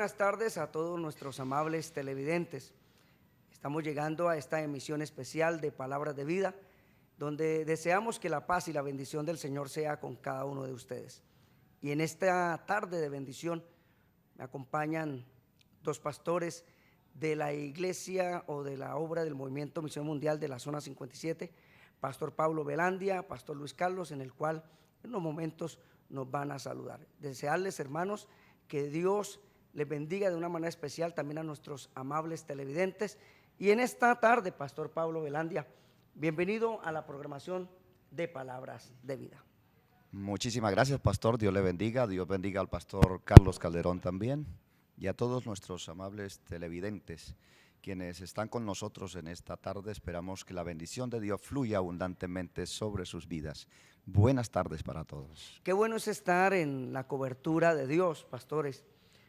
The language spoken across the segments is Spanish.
buenas tardes a todos nuestros amables televidentes. Estamos llegando a esta emisión especial de Palabras de Vida, donde deseamos que la paz y la bendición del Señor sea con cada uno de ustedes. Y en esta tarde de bendición me acompañan dos pastores de la iglesia o de la obra del Movimiento Misión Mundial de la Zona 57, Pastor Pablo Velandia, Pastor Luis Carlos, en el cual en unos momentos nos van a saludar. Desearles, hermanos, que Dios les bendiga de una manera especial también a nuestros amables televidentes. Y en esta tarde, Pastor Pablo Velandia, bienvenido a la programación de Palabras de Vida. Muchísimas gracias, pastor. Dios le bendiga. Dios bendiga al pastor Carlos Calderón también y a todos nuestros amables televidentes quienes están con nosotros en esta tarde. Esperamos que la bendición de Dios fluya abundantemente sobre sus vidas. Buenas tardes para todos. Qué bueno es estar en la cobertura de Dios, pastores.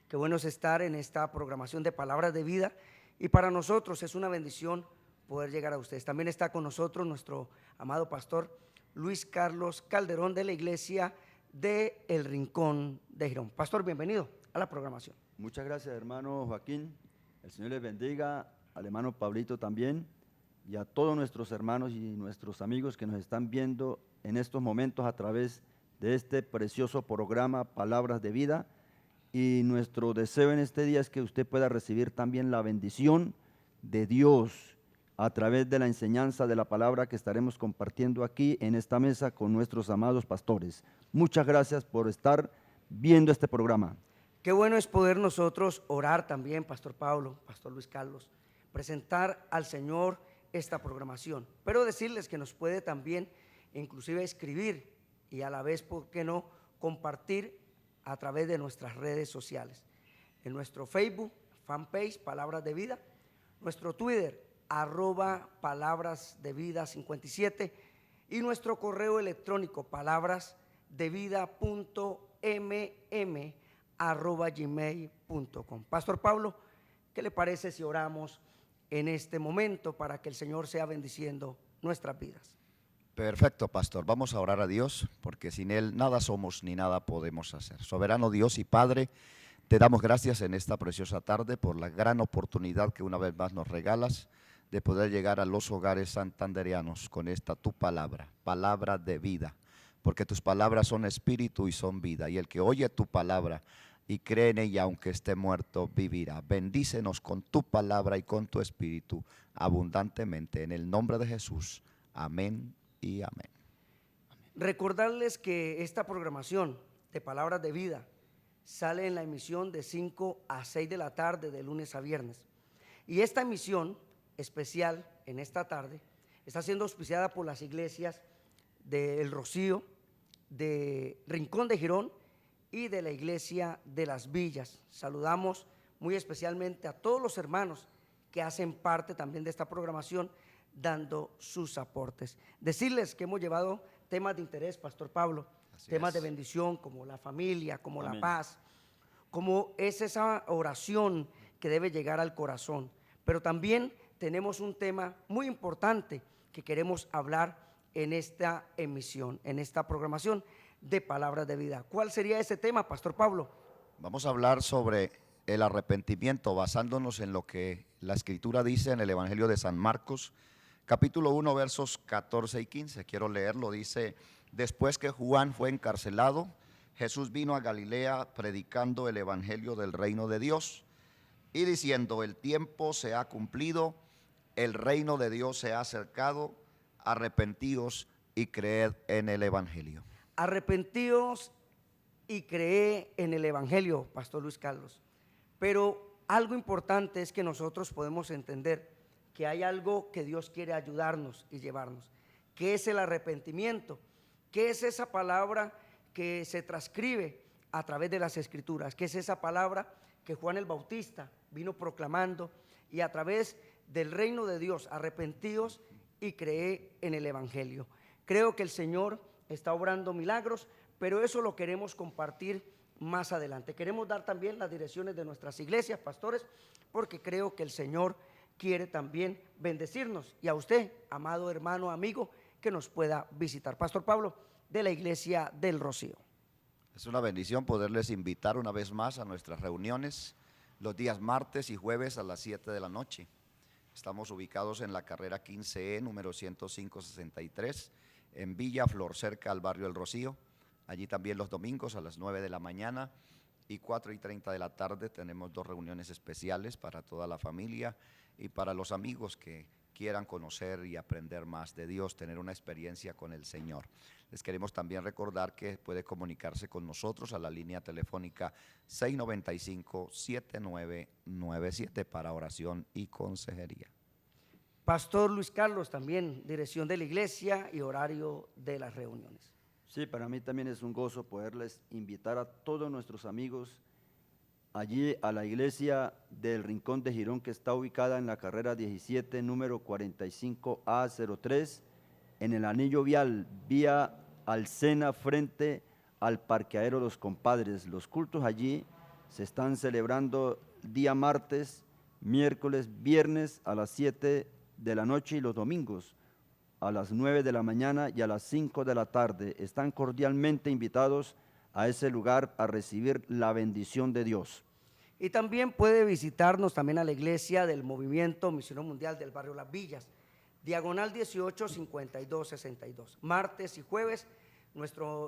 Qué bueno es estar en esta programación de Palabras de Vida, y para nosotros es una bendición poder llegar a ustedes. También está con nosotros nuestro amado pastor Luis Carlos Calderón, de la iglesia de El Rincón de Girón. Pastor, bienvenido a la programación. Muchas gracias, hermano Joaquín. El Señor les bendiga, al hermano Pablito también, y a todos nuestros hermanos y nuestros amigos que nos están viendo en estos momentos a través de este precioso programa Palabras de Vida. Y nuestro deseo en este día es que usted pueda recibir también la bendición de Dios a través de la enseñanza de la palabra que estaremos compartiendo aquí en esta mesa con nuestros amados pastores. Muchas gracias por estar viendo este programa. Qué bueno es poder nosotros orar también, Pastor Pablo, Pastor Luis Carlos, presentar al Señor esta programación, pero decirles que nos puede también inclusive escribir y a la vez, ¿por qué no?, compartir a través de nuestras redes sociales. En nuestro Facebook, fanpage, Palabras de Vida, nuestro Twitter, @Palabras de Vida 57, y nuestro correo electrónico, palabrasdevida.mm@gmail.com. Pastor Pablo, ¿qué le parece si oramos en este momento para que el Señor sea bendiciendo nuestras vidas? Perfecto, pastor. Vamos a orar a Dios, porque sin Él nada somos ni nada podemos hacer. Soberano Dios y Padre, te damos gracias en esta preciosa tarde por la gran oportunidad que una vez más nos regalas de poder llegar a los hogares santandereanos con esta tu palabra, palabra de vida, porque tus palabras son espíritu y son vida, y el que oye tu palabra y cree en ella, aunque esté muerto, vivirá. Bendícenos con tu palabra y con tu espíritu abundantemente, en el nombre de Jesús. Amén y amén. Recordarles que esta programación de Palabras de Vida sale en la emisión de 5 a 6 de la tarde, de lunes a viernes, y esta emisión especial en esta tarde está siendo auspiciada por las iglesias de El Rocío, de Rincón de Girón y de la iglesia de Las Villas. Saludamos muy especialmente a todos los hermanos que hacen parte también de esta programación, dando sus aportes. Decirles que hemos llevado temas de interés, Pastor Pablo, temas de bendición como la familia, como Amén. la paz, como es esa oración que debe llegar al corazón. Pero también tenemos un tema muy importante que queremos hablar en esta emisión, en esta programación de Palabras de Vida. ¿Cuál sería ese tema, Pastor Pablo? Vamos a hablar sobre el arrepentimiento, basándonos en lo que la Escritura dice en el Evangelio de San Marcos, capítulo 1, versos 14 y 15. Quiero leerlo. Dice: después que Juan fue encarcelado, Jesús vino a Galilea predicando el Evangelio del reino de Dios y diciendo: el tiempo se ha cumplido, el reino de Dios se ha acercado, arrepentíos y creed en el Evangelio. Arrepentíos y creed en el Evangelio, Pastor Luis Carlos. Pero algo importante es que nosotros podemos entender que hay algo que Dios quiere ayudarnos y llevarnos, que es el arrepentimiento, que es esa palabra que se transcribe a través de las Escrituras, que es esa palabra que Juan el Bautista vino proclamando, y a través del reino de Dios: arrepentíos y creed en el Evangelio. Creo que el Señor está obrando milagros, pero eso lo queremos compartir más adelante. Queremos dar también las direcciones de nuestras iglesias, pastores, porque creo que el Señor quiere también bendecirnos, y a usted, amado hermano, amigo, que nos pueda visitar. Pastor Pablo, de la iglesia del Rocío. Es una bendición poderles invitar una vez más a nuestras reuniones los días martes y jueves a las 7 de la noche. Estamos ubicados en la carrera 15E, número 10563, en Villa Flor, cerca al barrio El Rocío. Allí también los domingos a las 9 de la mañana y 4:30 de la tarde tenemos 2 reuniones especiales para toda la familia y para los amigos que quieran conocer y aprender más de Dios, tener una experiencia con el Señor. Les queremos también recordar que puede comunicarse con nosotros a la línea telefónica 695-7997 para oración y consejería. Pastor Luis Carlos, también dirección de la iglesia y horario de las reuniones. Sí, para mí también es un gozo poderles invitar a todos nuestros amigos allí a la iglesia del Rincón de Girón, que está ubicada en la carrera 17, número 45A03, en el anillo vial, vía Alsena, frente al parqueadero Los Compadres. Los cultos allí se están celebrando día martes, miércoles, viernes a las 7 de la noche y los domingos a las 9 de la mañana y a las 5 de la tarde. Están cordialmente invitados a ese lugar a recibir la bendición de Dios. Y también puede visitarnos también a la iglesia del Movimiento Misionero Mundial del barrio Las Villas, diagonal 18 52 62. Martes y jueves,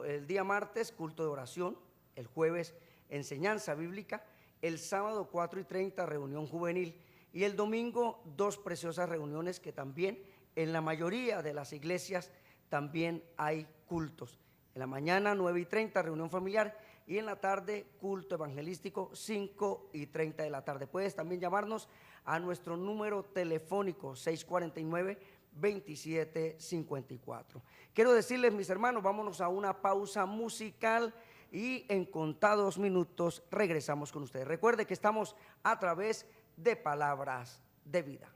el día martes, culto de oración, el jueves, enseñanza bíblica, el sábado 4:30, reunión juvenil, y el domingo 2 preciosas reuniones que también en la mayoría de las iglesias también hay cultos. En la mañana 9:30, reunión familiar, y en la tarde culto evangelístico 5:30 de la tarde. Puedes también llamarnos a nuestro número telefónico 649-2754. Quiero decirles, mis hermanos, vámonos a una pausa musical y en contados minutos regresamos con ustedes. Recuerde que estamos a través de Palabras de Vida.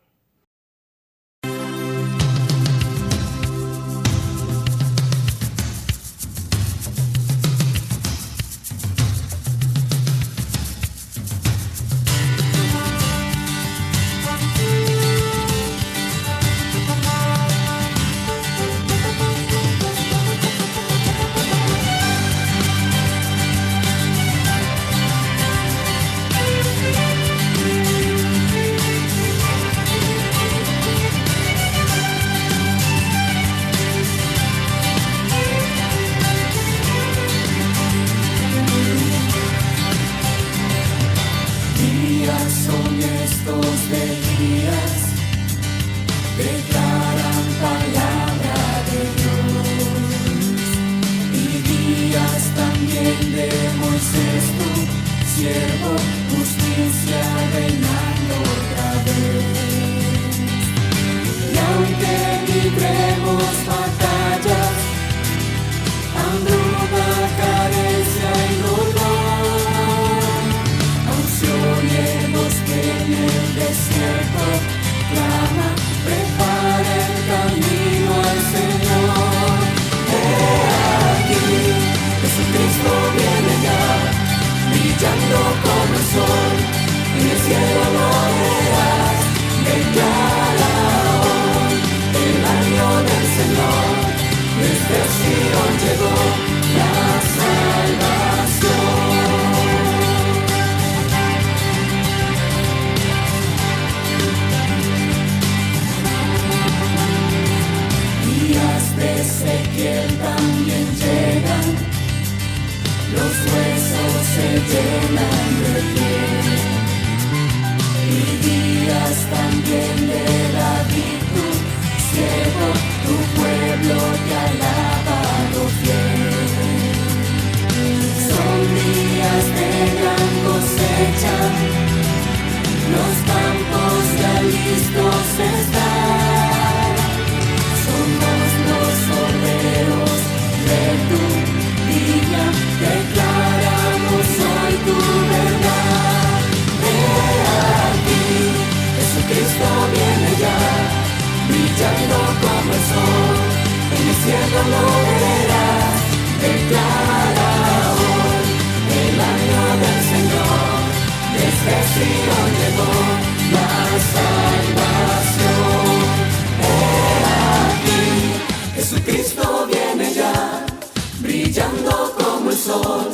brillando como el sol,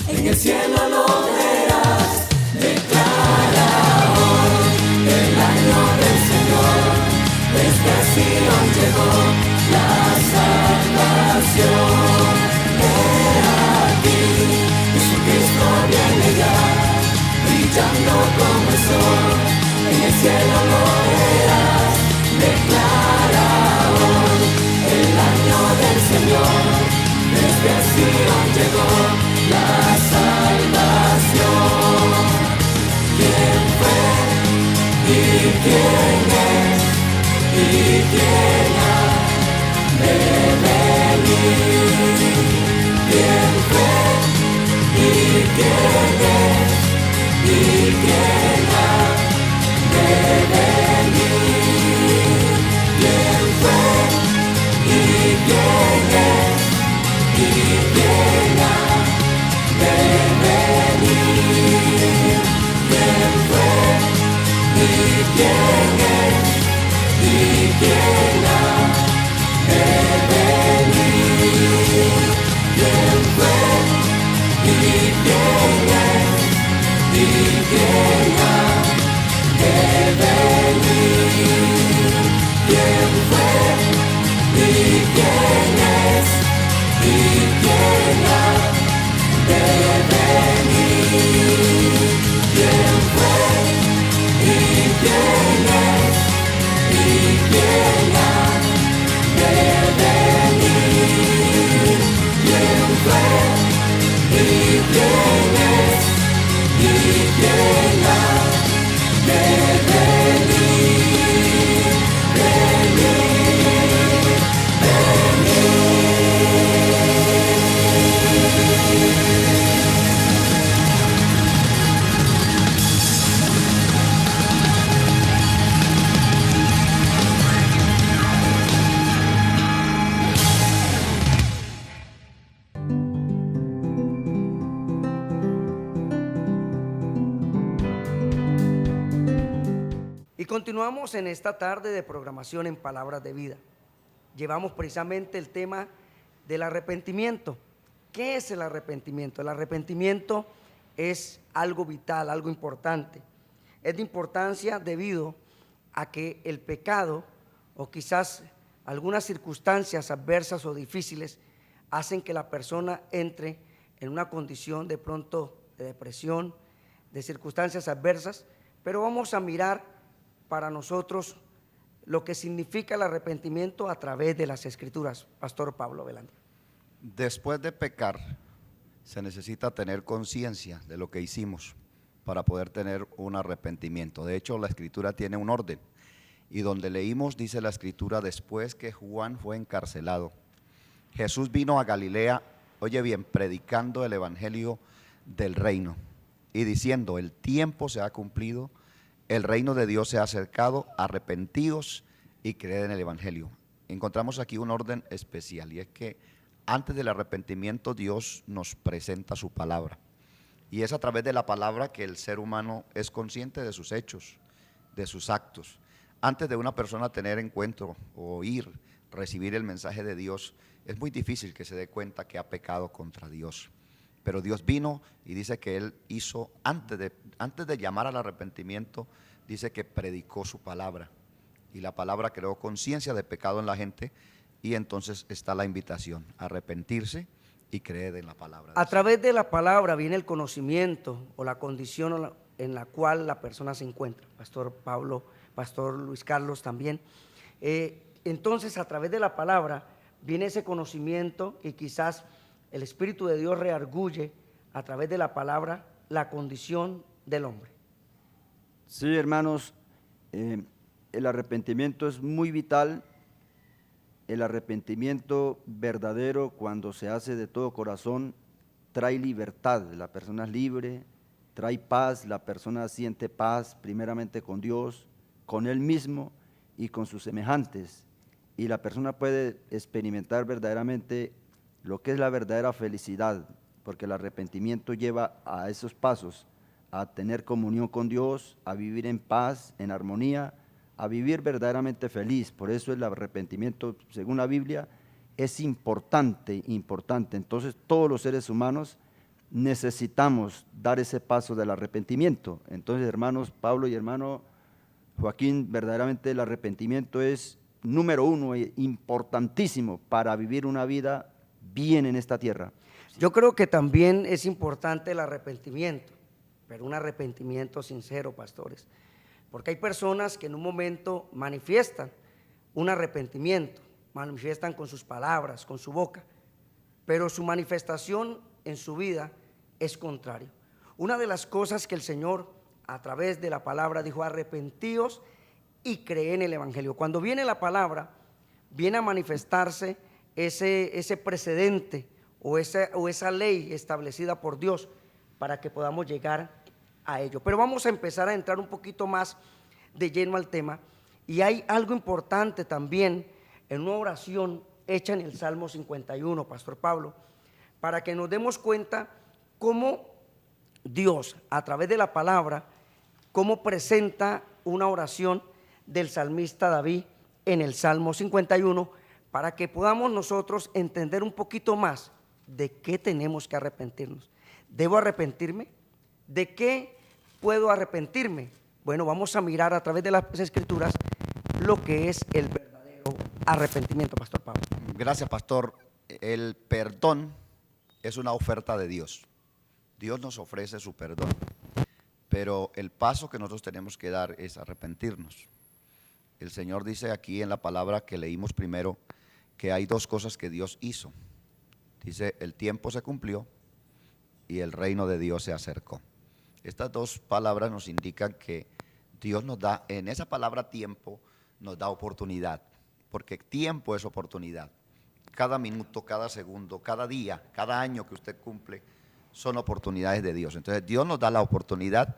en el cielo lo verás, declara. Y continuamos en esta tarde de programación en Palabras de Vida. Llevamos precisamente el tema del arrepentimiento. ¿Qué es el arrepentimiento? El arrepentimiento es algo vital, algo importante. Es de importancia debido a que el pecado o quizás algunas circunstancias adversas o difíciles hacen que la persona entre en una condición de pronto de depresión, de circunstancias adversas, pero vamos a mirar para nosotros lo que significa el arrepentimiento a través de las Escrituras. Pastor Pablo Velandia. Después de pecar, se necesita tener conciencia de lo que hicimos para poder tener un arrepentimiento. De hecho, la Escritura tiene un orden. Y donde leímos, dice la Escritura, después que Juan fue encarcelado, Jesús vino a Galilea, oye bien, predicando el evangelio del reino y diciendo, el tiempo se ha cumplido, el reino de Dios se ha acercado, arrepentíos y creed en el evangelio. Encontramos aquí un orden especial y es que antes del arrepentimiento Dios nos presenta su palabra. Y es a través de la palabra que el ser humano es consciente de sus hechos, de sus actos. Antes de una persona tener encuentro, oír, recibir el mensaje de Dios, es muy difícil que se dé cuenta que ha pecado contra Dios. Pero Dios vino y dice que Él hizo, antes de llamar al arrepentimiento, dice que predicó su palabra. Y la palabra creó conciencia de pecado en la gente y entonces está la invitación a arrepentirse y creer en la palabra. A través de la palabra viene el conocimiento o la condición en la cual la persona se encuentra. Pastor Pablo, Pastor Luis Carlos también. Entonces a través de la palabra viene ese conocimiento y quizás el Espíritu de Dios reargulle a través de la palabra la condición del hombre. Sí, hermanos, el arrepentimiento es muy vital. El arrepentimiento verdadero, cuando se hace de todo corazón, trae libertad. La persona es libre, trae paz, la persona siente paz primeramente con Dios, con Él mismo y con sus semejantes. Y la persona puede experimentar verdaderamente lo que es la verdadera felicidad, porque el arrepentimiento lleva a esos pasos, a tener comunión con Dios, a vivir en paz, en armonía, a vivir verdaderamente feliz. Por eso el arrepentimiento, según la Biblia, es importante. Entonces todos los seres humanos necesitamos dar ese paso del arrepentimiento. Entonces, hermanos Pablo y hermano Joaquín, verdaderamente el arrepentimiento es número uno, importantísimo para vivir una vida bien en esta tierra. Yo creo que también es importante el arrepentimiento, pero un arrepentimiento sincero, pastores, porque hay personas que en un momento manifiestan un arrepentimiento, manifiestan con sus palabras, con su boca, pero su manifestación en su vida es contrario. Una de las cosas que el Señor a través de la palabra dijo, arrepentíos y creed en el evangelio. Cuando viene la palabra, viene a manifestarse ese precedente o esa ley establecida por Dios para que podamos llegar a ello. Pero vamos a empezar a entrar un poquito más de lleno al tema. Y hay algo importante también en una oración hecha en el Salmo 51, Pastor Pablo, para que nos demos cuenta cómo Dios, a través de la palabra, cómo presenta una oración del salmista David en el Salmo 51, para que podamos nosotros entender un poquito más de qué tenemos que arrepentirnos. ¿Debo arrepentirme? ¿De qué puedo arrepentirme? Bueno, vamos a mirar a través de las Escrituras lo que es el verdadero arrepentimiento, Pastor Pablo. Gracias, pastor. El perdón es una oferta de Dios. Dios nos ofrece su perdón, pero el paso que nosotros tenemos que dar es arrepentirnos. El Señor dice aquí en la palabra que leímos primero que hay dos cosas que Dios hizo. Dice, el tiempo se cumplió y el reino de Dios se acercó. Estas dos palabras nos indican que Dios nos da, en esa palabra tiempo, nos da oportunidad, porque tiempo es oportunidad. Cada minuto, cada segundo, cada día, cada año que usted cumple, son oportunidades de Dios. Entonces Dios nos da la oportunidad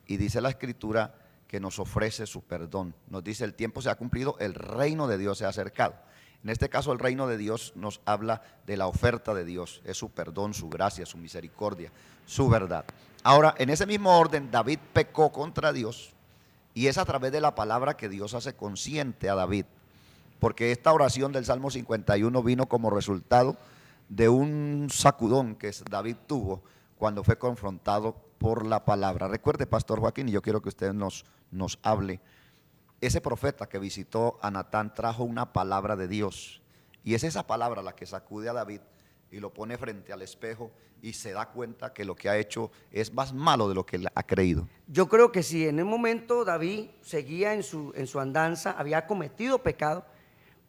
y dice la Escritura que nos ofrece su perdón. Nos dice el tiempo se ha cumplido, el reino de Dios se ha acercado. En este caso el reino de Dios nos habla de la oferta de Dios, es su perdón, su gracia, su misericordia, su verdad. Ahora, en ese mismo orden, David pecó contra Dios y es a través de la palabra que Dios hace consciente a David, porque esta oración del Salmo 51 vino como resultado de un sacudón que David tuvo cuando fue confrontado por la palabra. Recuerde, Pastor Joaquín, y yo quiero que usted nos hable. Ese profeta que visitó a Natán trajo una palabra de Dios, y es esa palabra la que sacude a David y lo pone frente al espejo y se da cuenta que lo que ha hecho es más malo de lo que él ha creído. Yo creo que si en un momento David seguía en su andanza, había cometido pecado,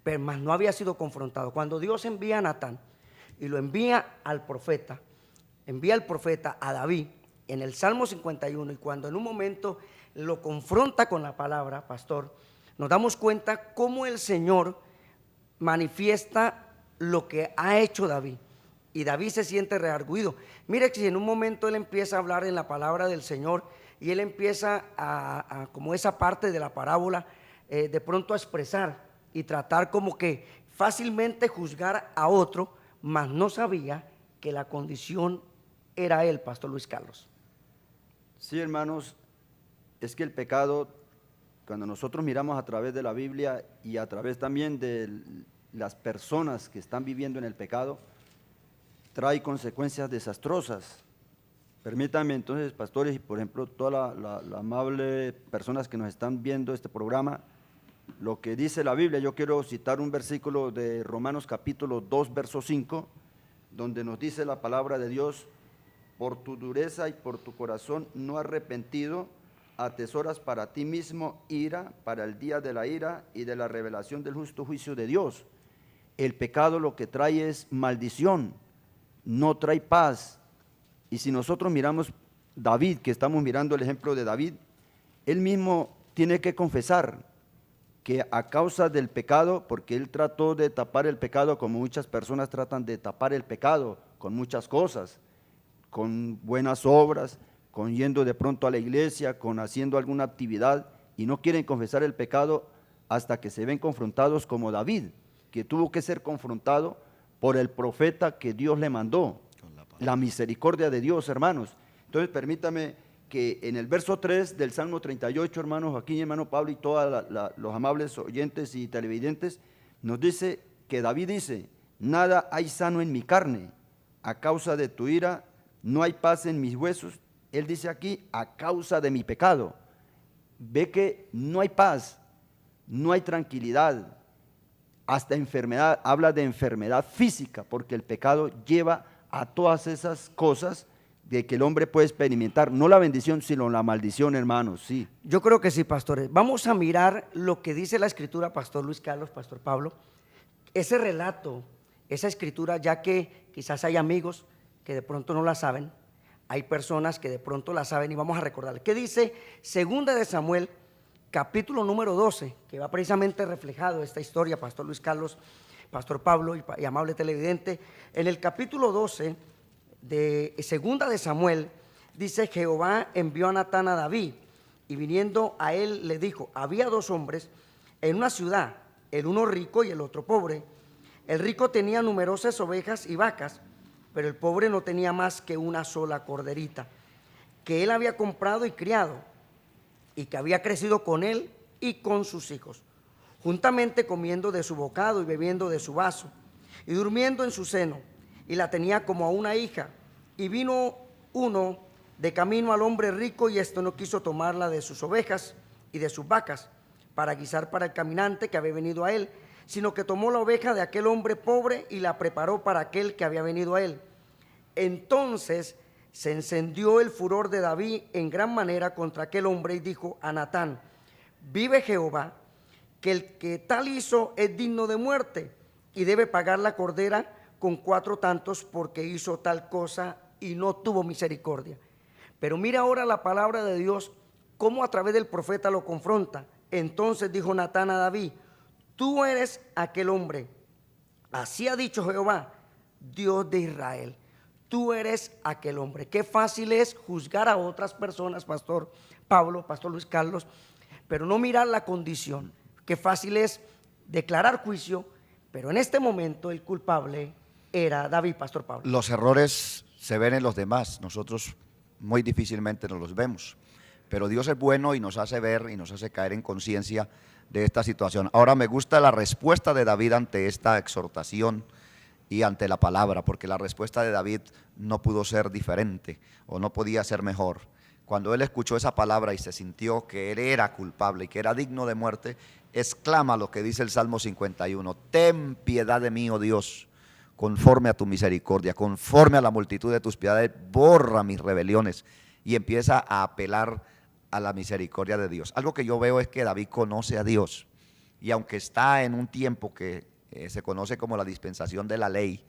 pero más no había sido confrontado. Cuando Dios envía a Natán y lo envía al profeta, envía al profeta a David en el Salmo 51, y cuando en un momento lo confronta con la palabra, pastor, nos damos cuenta cómo el Señor manifiesta lo que ha hecho David, y David se siente reargüido. Mire que si en un momento él empieza a hablar en la palabra del Señor y él empieza a como esa parte de la parábola, de pronto a expresar y tratar como que fácilmente juzgar a otro, mas no sabía que la condición era él, Pastor Luis Carlos. Sí, hermanos, es que el pecado, cuando nosotros miramos a través de la Biblia y a través también de las personas que están viviendo en el pecado, trae consecuencias desastrosas. Permítanme entonces, pastores, y por ejemplo, todas las amables personas que nos están viendo este programa, lo que dice la Biblia. Yo quiero citar un versículo de Romanos capítulo 2, verso 5, donde nos dice la palabra de Dios: por tu dureza y por tu corazón no arrepentido, atesoras para ti mismo ira para el día de la ira y de la revelación del justo juicio de Dios. El pecado lo que trae es maldición, no trae paz. Y si nosotros miramos David, que estamos mirando el ejemplo de David, él mismo tiene que confesar que a causa del pecado, porque él trató de tapar el pecado como muchas personas tratan de tapar el pecado, con muchas cosas, con buenas obras, con yendo de pronto a la iglesia, con haciendo alguna actividad, y no quieren confesar el pecado hasta que se ven confrontados como David, que tuvo que ser confrontado por el profeta que Dios le mandó. La misericordia de Dios, hermanos. Entonces permítame que en el verso 3 del Salmo 38, hermano Joaquín y hermano Pablo y todos los amables oyentes y televidentes, nos dice que David dice: nada hay sano en mi carne, a causa de tu ira no hay paz en mis huesos. Él dice aquí, a causa de mi pecado. Ve que no hay paz, no hay tranquilidad, hasta enfermedad, habla de enfermedad física, porque el pecado lleva a todas esas cosas de que el hombre puede experimentar, no la bendición, sino la maldición, hermanos, sí. Yo creo que sí, pastores. Vamos a mirar lo que dice la Escritura, Pastor Luis Carlos, Pastor Pablo, ese relato, esa Escritura, ya que quizás hay amigos que de pronto no la saben, hay personas que de pronto la saben, y vamos a recordar. ¿Qué dice Segunda de Samuel, capítulo número 12, que va precisamente reflejado esta historia, Pastor Luis Carlos, Pastor Pablo y amable televidente? En el capítulo 12 de Segunda de Samuel dice: Jehová envió a Natán a David, y viniendo a él le dijo: había dos hombres en una ciudad, el uno rico y el otro pobre. El rico tenía numerosas ovejas y vacas, pero el pobre no tenía más que una sola corderita, que él había comprado y criado, y que había crecido con él y con sus hijos, juntamente comiendo de su bocado y bebiendo de su vaso, y durmiendo en su seno, y la tenía como a una hija. Y vino uno de camino al hombre rico, y esto no quiso tomarla de sus ovejas y de sus vacas para guisar para el caminante que había venido a él, sino que tomó la oveja de aquel hombre pobre y la preparó para aquel que había venido a él. Entonces se encendió el furor de David en gran manera contra aquel hombre, y dijo a Natán: vive Jehová, que el que tal hizo es digno de muerte, y debe pagar la cordera con 4 tantos, porque hizo tal cosa y no tuvo misericordia. Pero mira ahora la palabra de Dios, cómo a través del profeta lo confronta. Entonces dijo Natán a David: tú eres aquel hombre, así ha dicho Jehová, Dios de Israel. Tú eres aquel hombre. Qué fácil es juzgar a otras personas, Pastor Pablo, Pastor Luis Carlos, pero no mirar la condición. Qué fácil es declarar juicio, pero en este momento el culpable era David, Pastor Pablo. Los errores se ven en los demás, nosotros muy difícilmente nos los vemos, pero Dios es bueno y nos hace ver y nos hace caer en conciencia de esta situación. Ahora me gusta la respuesta de David ante esta exhortación y ante la palabra, porque la respuesta de David no pudo ser diferente o no podía ser mejor. Cuando él escuchó esa palabra y se sintió que él era culpable y que era digno de muerte, exclama lo que dice el Salmo 51: ten piedad de mí, oh Dios, conforme a tu misericordia, conforme a la multitud de tus piedades, borra mis rebeliones. Y empieza a apelar a la misericordia de Dios. Algo que yo veo es que David conoce a Dios, y aunque está en un tiempo que se conoce como la dispensación de la ley,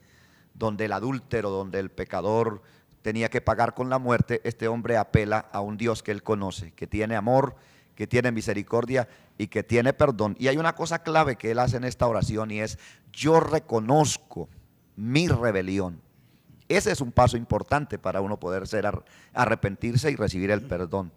donde el adúltero, donde el pecador tenía que pagar con la muerte, este hombre apela a un Dios que él conoce, que tiene amor, que tiene misericordia y que tiene perdón. Y hay una cosa clave que él hace en esta oración, y es: yo reconozco mi rebelión. Ese es un paso importante para uno poder arrepentirse y recibir el perdón.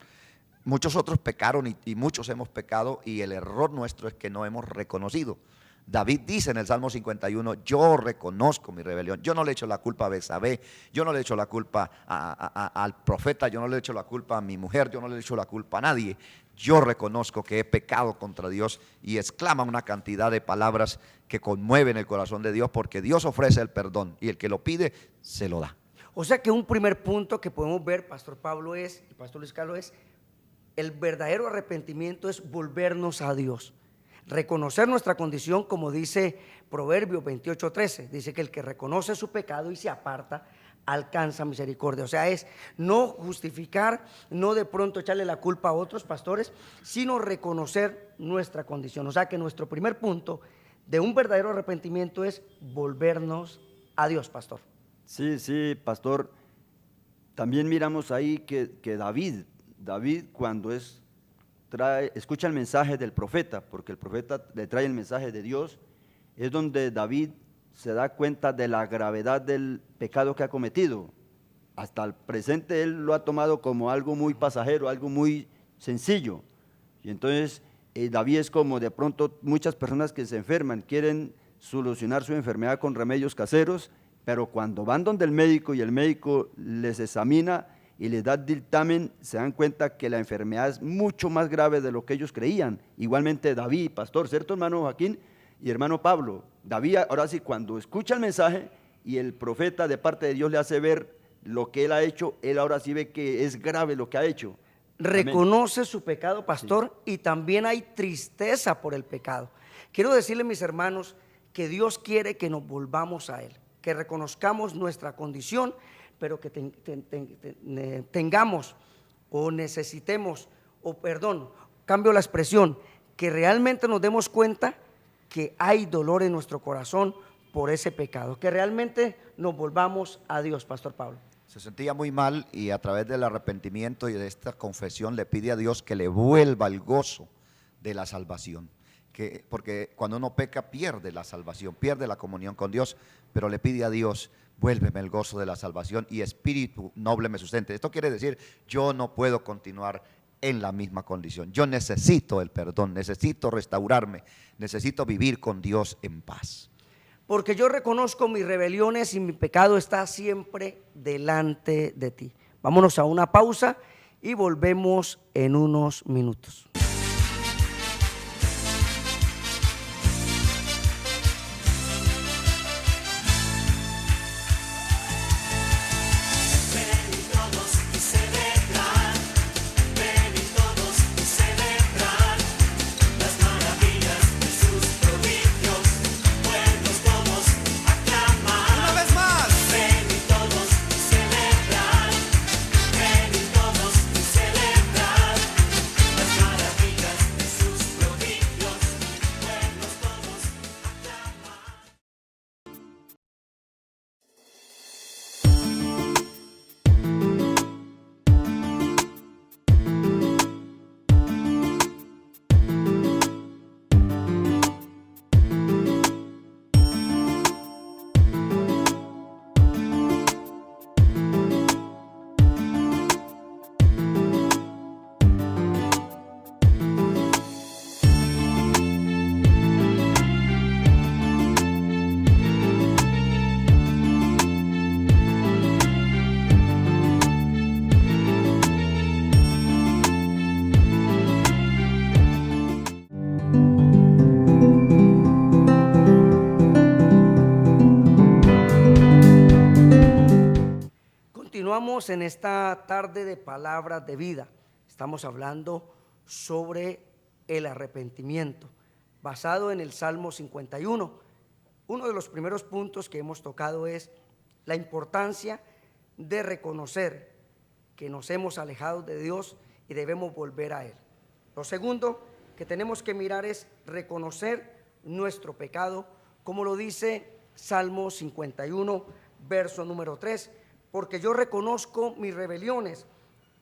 Muchos otros pecaron y muchos hemos pecado, y el error nuestro es que no hemos reconocido. David dice en el Salmo 51: yo reconozco mi rebelión. Yo no le echo la culpa a Betsabé, yo no le echo la culpa al profeta, yo no le echo la culpa a mi mujer, yo no le echo la culpa a nadie. Yo reconozco que he pecado contra Dios, y exclama una cantidad de palabras que conmueven el corazón de Dios, porque Dios ofrece el perdón y el que lo pide se lo da. O sea que un primer punto que podemos ver, Pastor Pablo, y Pastor Luis Carlos, es: el verdadero arrepentimiento es volvernos a Dios, reconocer nuestra condición, como dice Proverbios 28:13, dice que el que reconoce su pecado y se aparta alcanza misericordia. O sea, es no justificar, no de pronto echarle la culpa a otros pastores, sino reconocer nuestra condición. O sea que nuestro primer punto de un verdadero arrepentimiento es volvernos a Dios, pastor. Sí, pastor. También miramos ahí que David cuando escucha el mensaje del profeta, porque el profeta le trae el mensaje de Dios, es donde David se da cuenta de la gravedad del pecado que ha cometido. Hasta el presente él lo ha tomado como algo muy pasajero, algo muy sencillo. Y entonces David es como de pronto muchas personas que se enferman, quieren solucionar su enfermedad con remedios caseros, pero cuando van donde el médico y el médico les examina y les da dictamen, se dan cuenta que la enfermedad es mucho más grave de lo que ellos creían. Igualmente David, pastor, ¿cierto, hermano Joaquín y hermano Pablo? David, ahora sí, cuando escucha el mensaje y el profeta de parte de Dios le hace ver lo que él ha hecho, él ahora sí ve que es grave lo que ha hecho. Reconoce su pecado, pastor, sí. Y también hay tristeza por el pecado. Quiero decirle, mis hermanos, que Dios quiere que nos volvamos a Él, que reconozcamos nuestra condición, pero que tengamos o necesitemos, cambio la expresión, que realmente nos demos cuenta que hay dolor en nuestro corazón por ese pecado, que realmente nos volvamos a Dios, Pastor Pablo. Se sentía muy mal, y a través del arrepentimiento y de esta confesión le pide a Dios que le vuelva el gozo de la salvación, porque cuando uno peca pierde la salvación, pierde la comunión con Dios, pero le pide a Dios, vuélveme el gozo de la salvación y espíritu noble me sustente. Esto quiere decir, yo no puedo continuar en la misma condición. Yo necesito el perdón, necesito restaurarme, necesito vivir con Dios en paz. Porque yo reconozco mis rebeliones y mi pecado está siempre delante de ti. Vámonos a una pausa y volvemos en unos minutos. Continuamos en esta tarde de palabras de vida. Estamos hablando sobre el arrepentimiento, basado en el Salmo 51. Uno de los primeros puntos que hemos tocado es la importancia de reconocer que nos hemos alejado de Dios y debemos volver a Él. Lo segundo que tenemos que mirar es reconocer nuestro pecado, como lo dice Salmo 51, verso número 3. Porque yo reconozco mis rebeliones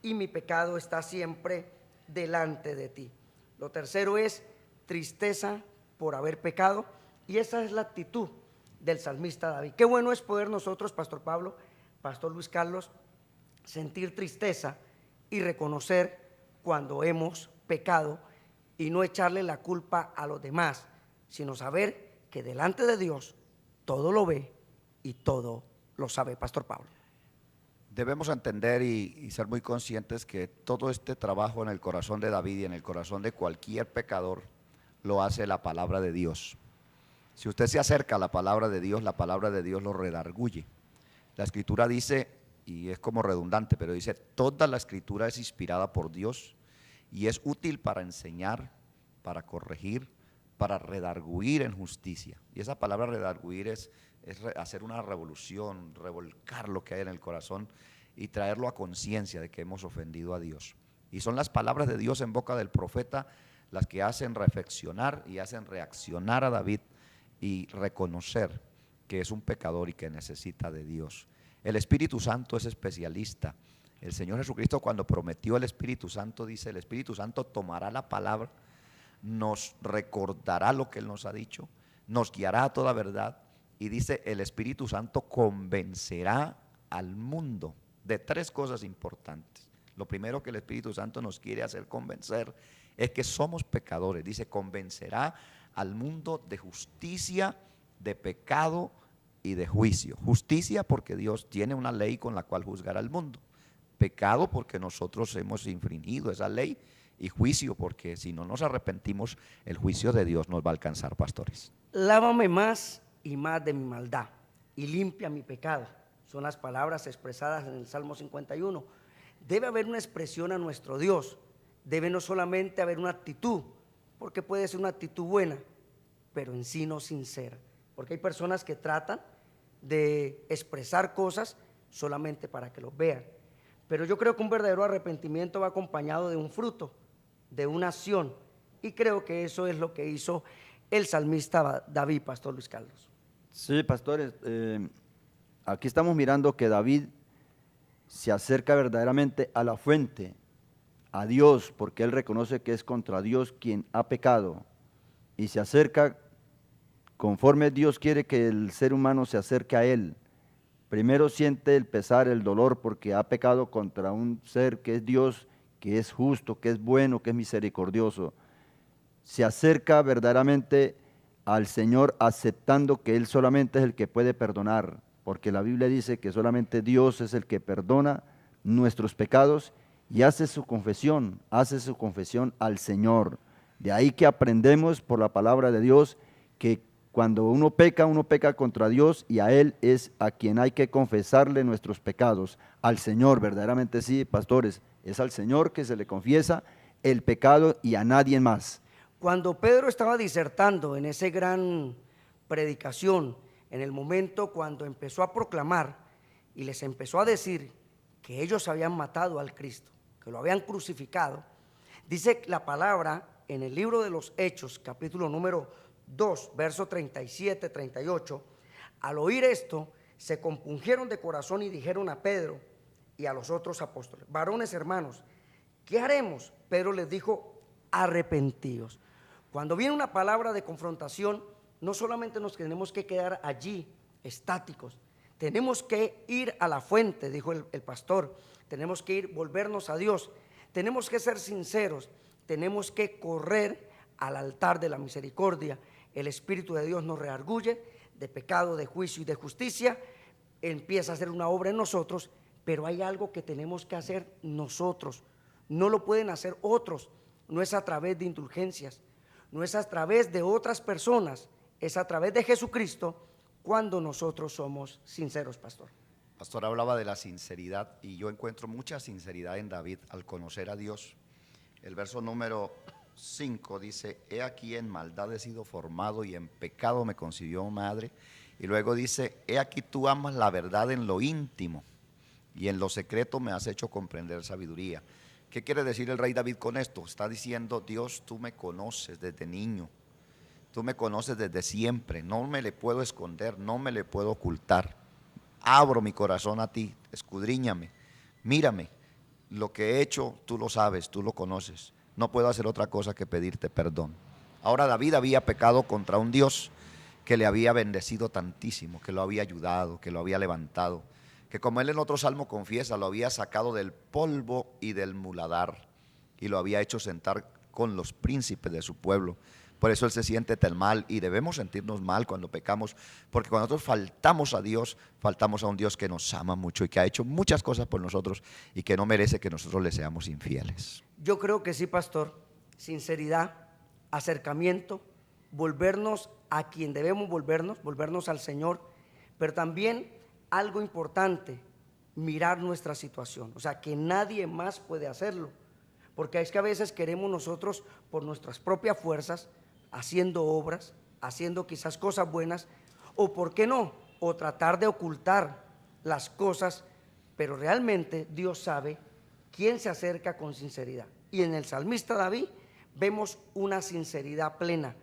y mi pecado está siempre delante de ti. Lo tercero es tristeza por haber pecado, y esa es la actitud del salmista David. Qué bueno es poder nosotros, Pastor Pablo, Pastor Luis Carlos, sentir tristeza y reconocer cuando hemos pecado y no echarle la culpa a los demás, sino saber que delante de Dios todo lo ve y todo lo sabe. Pastor Pablo. Debemos entender y ser muy conscientes que todo este trabajo en el corazón de David y en el corazón de cualquier pecador lo hace la palabra de Dios. Si usted se acerca a la palabra de Dios lo redarguye. La Escritura dice, y es como redundante, pero dice, toda la Escritura es inspirada por Dios y es útil para enseñar, para corregir, para redarguir en justicia. Y esa palabra redarguir es hacer una revolución, revolcar lo que hay en el corazón y traerlo a conciencia de que hemos ofendido a Dios. Y son las palabras de Dios en boca del profeta las que hacen reflexionar y hacen reaccionar a David y reconocer que es un pecador y que necesita de Dios. El Espíritu Santo es especialista. El Señor Jesucristo, cuando prometió el Espíritu Santo, dice, el Espíritu Santo tomará la palabra, nos recordará lo que Él nos ha dicho, nos guiará a toda verdad. Y dice, el Espíritu Santo convencerá al mundo de tres cosas importantes. Lo primero que el Espíritu Santo nos quiere hacer convencer es que somos pecadores. Dice, convencerá al mundo de justicia, de pecado y de juicio. Justicia porque Dios tiene una ley con la cual juzgar al mundo. Pecado porque nosotros hemos infringido esa ley. Y juicio porque si no nos arrepentimos, el juicio de Dios nos va a alcanzar, pastores. Lávame más y más de mi maldad y limpia mi pecado. Son las palabras expresadas en el Salmo 51. Debe haber una expresión a nuestro Dios. Debe no solamente haber una actitud, porque puede ser una actitud buena, pero en sí no sincera. Porque hay personas que tratan de expresar cosas solamente para que los vean. Pero yo creo que un verdadero arrepentimiento va acompañado de un fruto, de una acción. Y creo que eso es lo que hizo el salmista David, Pastor Luis Carlos. Sí, pastores, aquí estamos mirando que David se acerca verdaderamente a la fuente, a Dios, porque él reconoce que es contra Dios quien ha pecado. y se acerca conforme Dios quiere que el ser humano se acerque a Él. Primero siente el pesar, el dolor, porque ha pecado contra un ser que es Dios, que es justo, que es bueno, que es misericordioso. Se acerca verdaderamente al Señor aceptando que Él solamente es el que puede perdonar, porque la Biblia dice que solamente Dios es el que perdona nuestros pecados y hace su confesión al Señor. De ahí que aprendemos por la palabra de Dios que cuando uno peca contra Dios y a Él es a quien hay que confesarle nuestros pecados. Al Señor, verdaderamente sí, pastores, es al Señor que se le confiesa el pecado y a nadie más. Cuando Pedro estaba disertando en esa gran predicación, en el momento cuando empezó a proclamar y les empezó a decir que ellos habían matado al Cristo, que lo habían crucificado, dice la palabra en el libro de los Hechos, capítulo número 2, verso 37, 38, al oír esto, se compungieron de corazón y dijeron a Pedro y a los otros apóstoles: varones hermanos, ¿qué haremos? Pedro les dijo: arrepentíos. Cuando viene una palabra de confrontación, no solamente nos tenemos que quedar allí estáticos, tenemos que ir a la fuente, dijo el pastor, tenemos que ir, volvernos a Dios, tenemos que ser sinceros, tenemos que correr al altar de la misericordia. El Espíritu de Dios nos redarguye de pecado, de juicio y de justicia, empieza a hacer una obra en nosotros, pero hay algo que tenemos que hacer nosotros, no lo pueden hacer otros, no es a través de indulgencias, no es a través de otras personas, es a través de Jesucristo cuando nosotros somos sinceros, pastor. Pastor hablaba de la sinceridad y yo encuentro mucha sinceridad en David al conocer a Dios. El verso número 5 dice: he aquí en maldad he sido formado y en pecado me concibió madre. Y luego dice: he aquí tú amas la verdad en lo íntimo y en lo secreto me has hecho comprender sabiduría. ¿Qué quiere decir el rey David con esto? Está diciendo: Dios, tú me conoces desde niño, tú me conoces desde siempre, no me le puedo esconder, no me le puedo ocultar. Abro mi corazón a ti, escudriñame, mírame, lo que he hecho tú lo sabes, tú lo conoces. No puedo hacer otra cosa que pedirte perdón. Ahora David había pecado contra un Dios que le había bendecido tantísimo, que lo había ayudado, que lo había levantado, que como él en otro salmo confiesa, lo había sacado del polvo y del muladar y lo había hecho sentar con los príncipes de su pueblo. Por eso él se siente tan mal y debemos sentirnos mal cuando pecamos, porque cuando nosotros faltamos a Dios, faltamos a un Dios que nos ama mucho y que ha hecho muchas cosas por nosotros y que no merece que nosotros le seamos infieles. Yo creo que sí, pastor, sinceridad, acercamiento, volvernos a quien debemos volvernos al Señor, pero también algo importante, mirar nuestra situación, o sea, que nadie más puede hacerlo, porque es que a veces queremos nosotros por nuestras propias fuerzas, haciendo obras, haciendo quizás cosas buenas, o por qué no, o tratar de ocultar las cosas, pero realmente Dios sabe quién se acerca con sinceridad. Y en el salmista David vemos una sinceridad plena,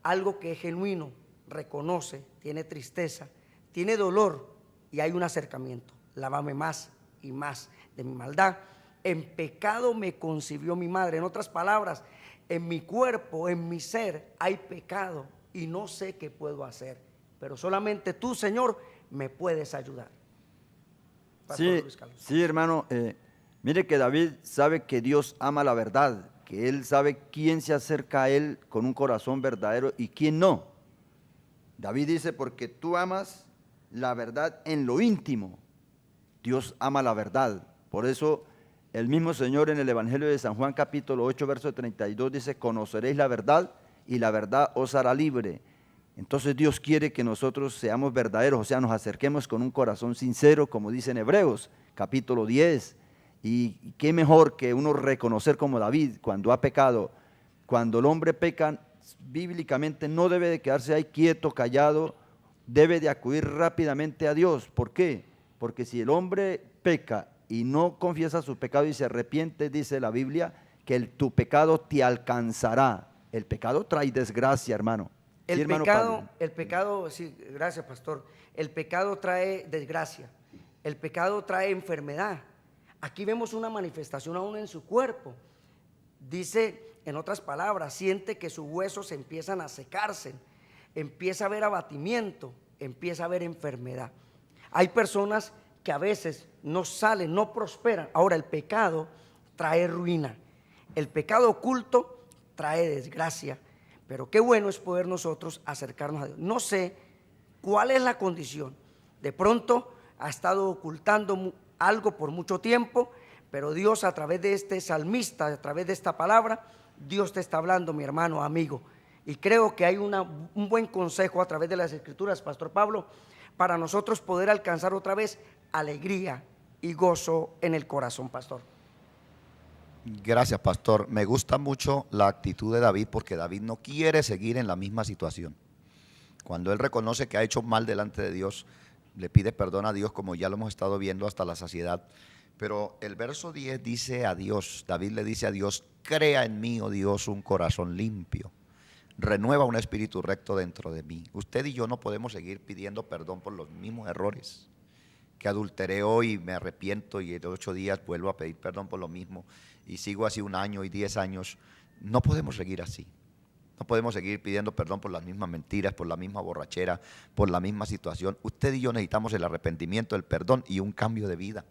algo que es genuino, reconoce, tiene tristeza, tiene dolor y hay un acercamiento. Lávame más y más de mi maldad. En pecado me concibió mi madre. En otras palabras, en mi cuerpo, en mi ser hay pecado y no sé qué puedo hacer, pero solamente tú, Señor, me puedes ayudar. Sí, sí, hermano, mire que David sabe que Dios ama la verdad, que él sabe quién se acerca a él con un corazón verdadero y quién no. David dice: porque tú amas la verdad en lo íntimo. Dios ama la verdad. Por eso el mismo Señor en el Evangelio de San Juan capítulo 8 verso 32 dice: conoceréis la verdad y la verdad os hará libre. Entonces Dios quiere que nosotros seamos verdaderos, o sea, nos acerquemos con un corazón sincero, como dice en Hebreos capítulo 10. Y qué mejor que uno reconocer como David cuando ha pecado. Cuando el hombre peca, bíblicamente no debe de quedarse ahí quieto, callado, debe de acudir rápidamente a Dios. ¿Por qué? Porque si el hombre peca y no confiesa su pecado y se arrepiente, dice la Biblia, que tu pecado te alcanzará. El pecado trae desgracia, hermano. El Sí, hermano pecado, sí, gracias, pastor. El pecado trae desgracia, el pecado trae enfermedad. Aquí vemos una manifestación aún en su cuerpo. Dice En otras palabras, siente que sus huesos empiezan a secarse, empieza a haber abatimiento, empieza a haber enfermedad. Hay personas que a veces no salen, no prosperan. Ahora, el pecado trae ruina, el pecado oculto trae desgracia, pero qué bueno es poder nosotros acercarnos a Dios. No sé cuál es la condición, de pronto ha estado ocultando algo por mucho tiempo, pero Dios, a través de este salmista, a través de esta palabra, Dios te está hablando, mi hermano, amigo. Y creo que hay un buen consejo a través de las Escrituras, Pastor Pablo, para nosotros poder alcanzar otra vez alegría y gozo en el corazón, pastor. Gracias, pastor. Me gusta mucho la actitud de David, porque David no quiere seguir en la misma situación. Cuando él reconoce que ha hecho mal delante de Dios, le pide perdón a Dios, como ya lo hemos estado viendo hasta la saciedad. Pero el verso 10 dice a Dios, David le dice a Dios: crea en mí, oh Dios, un corazón limpio, renueva un espíritu recto dentro de mí. Usted y yo no podemos seguir pidiendo perdón por los mismos errores. Que adulteré hoy y me arrepiento, y en 8 días vuelvo a pedir perdón por lo mismo, y sigo así 1 año y 10 años. No podemos seguir así. No podemos seguir pidiendo perdón por las mismas mentiras, por la misma borrachera, por la misma situación. Usted y yo necesitamos el arrepentimiento, el perdón y un cambio de vida.